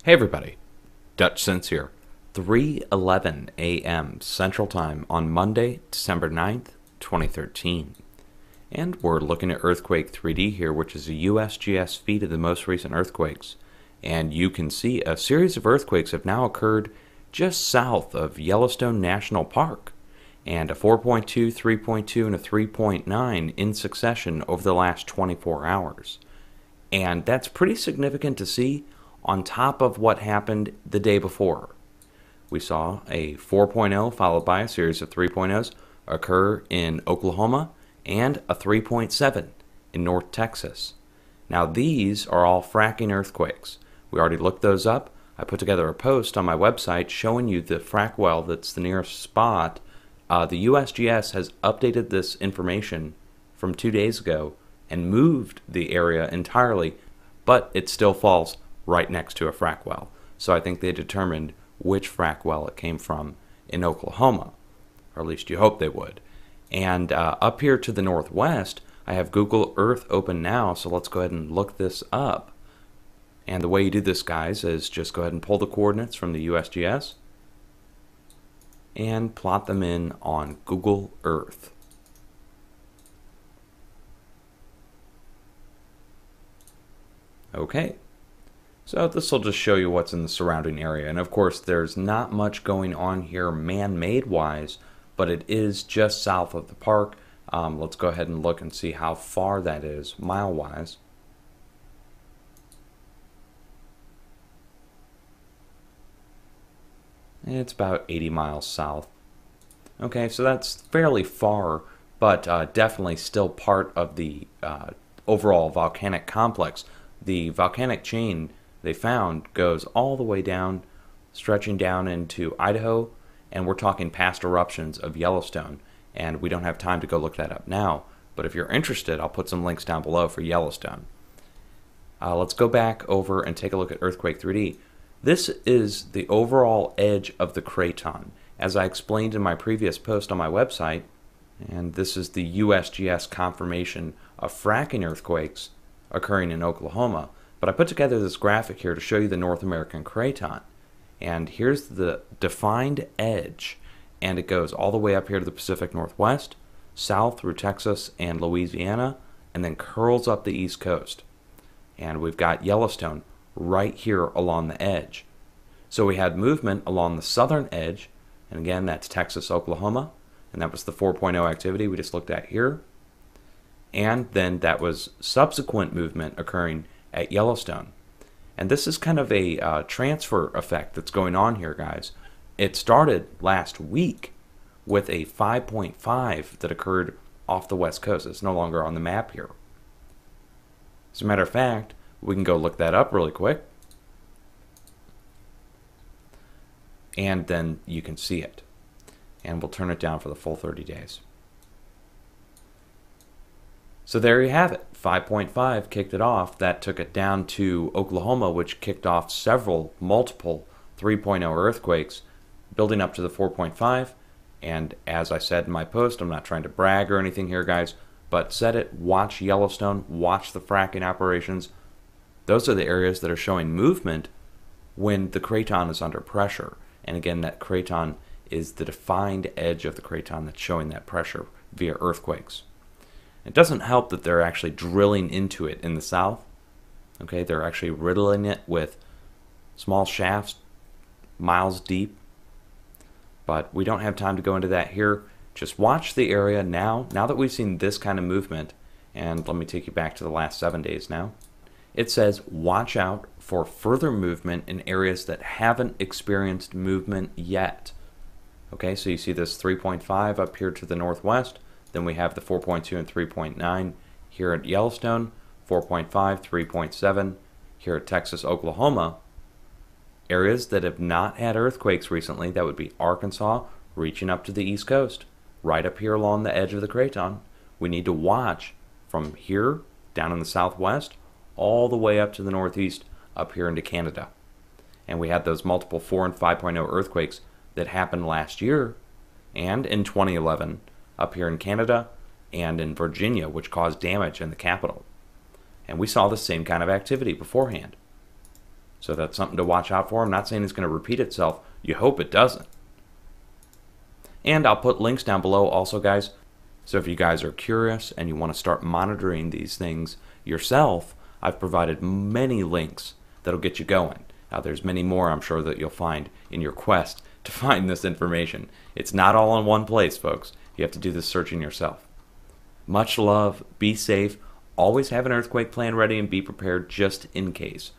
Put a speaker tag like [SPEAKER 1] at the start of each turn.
[SPEAKER 1] Hey everybody, Dutch Sense here. 3:11 a.m. Central Time on Monday, December 9th, 2013. And we're looking at Earthquake 3D here, which is a USGS feed of the most recent earthquakes. And you can see a series of earthquakes have now occurred just south of Yellowstone National Park. And a 4.2, 3.2, and a 3.9 in succession over the last 24 hours. And that's pretty significant to see on top of what happened the day before. We saw a 4.0 followed by a series of 3.0s occur in Oklahoma and a 3.7 in North Texas. Now these are all fracking earthquakes. We already looked those up. I put together a post on my website showing you the frack well that's the nearest spot. The USGS has updated this information from 2 days ago and moved the area entirely, but it still falls right next to a frack well. So I think they determined which frack well it came from in Oklahoma, or at least you hope they would. And up here to the northwest, I have Google Earth open now, so let's go ahead and look this up. And the way you do this, guys, is just go ahead and pull the coordinates from the USGS and plot them in on Google Earth. Okay. So this will just show you what's in the surrounding area. And of course, there's not much going on here man-made wise, but it is just south of the park. Let's go ahead and look and see how far that is mile-wise. It's about 80 miles south. Okay, so that's fairly far, but definitely still part of the overall volcanic complex. The volcanic chain they found goes all the way down, stretching down into Idaho, and we're talking past eruptions of Yellowstone, and we don't have time to go look that up now, but if you're interested, I'll put some links down below for Yellowstone. Let's go back over and take a look at Earthquake 3D. This is the overall edge of the craton, as I explained in my previous post on my website, and this is the USGS confirmation of fracking earthquakes occurring in Oklahoma. But I put together this graphic here to show you the North American craton. And here's the defined edge. And it goes all the way up here to the Pacific Northwest, south through Texas and Louisiana, and then curls up the East Coast. And we've got Yellowstone right here along the edge. So we had movement along the southern edge, and again, that's Texas, Oklahoma, and that was the 4.0 activity we just looked at here. And then that was subsequent movement occurring at Yellowstone. And this is kind of a transfer effect that's going on here, guys. It started last week with a 5.5 that occurred off the west coast. It's no longer on the map here. As a matter of fact, we can go look that up really quick. And then you can see it. And we'll turn it down for the full 30 days. So there you have it. 5.5 kicked it off. That took it down to Oklahoma, which kicked off multiple 3.0 earthquakes, building up to the 4.5. And as I said in my post, I'm not trying to brag or anything here, guys, but set it, watch Yellowstone, watch the fracking operations. Those are the areas that are showing movement when the craton is under pressure. And again, that craton is the defined edge of the craton that's showing that pressure via earthquakes. It doesn't help that they're actually drilling into it in the south. Okay, they're actually riddling it with small shafts, miles deep. But we don't have time to go into that here. Just watch the area now that we've seen this kind of movement. And let me take you back to the last 7 days now. It says watch out for further movement in areas that haven't experienced movement yet. Okay, so you see this 3.5 up here to the northwest. Then we have the 4.2 and 3.9 here at Yellowstone, 4.5, 3.7 here at Texas, Oklahoma. Areas that have not had earthquakes recently, that would be Arkansas, reaching up to the East Coast, right up here along the edge of the craton. We need to watch from here down in the southwest all the way up to the northeast up here into Canada. And we had those multiple 4 and 5.0 earthquakes that happened last year and in 2011 up here in Canada and in Virginia, which caused damage in the capital. And we saw the same kind of activity beforehand. So that's something to watch out for. I'm not saying it's going to repeat itself. You hope it doesn't. And I'll put links down below also, guys. So if you guys are curious and you want to start monitoring these things yourself, I've provided many links that'll get you going. Now, there's many more I'm sure that you'll find in your quest to find this information. It's not all in one place, folks. You have to do this searching yourself. Much love. Be safe. Always have an earthquake plan ready and be prepared just in case.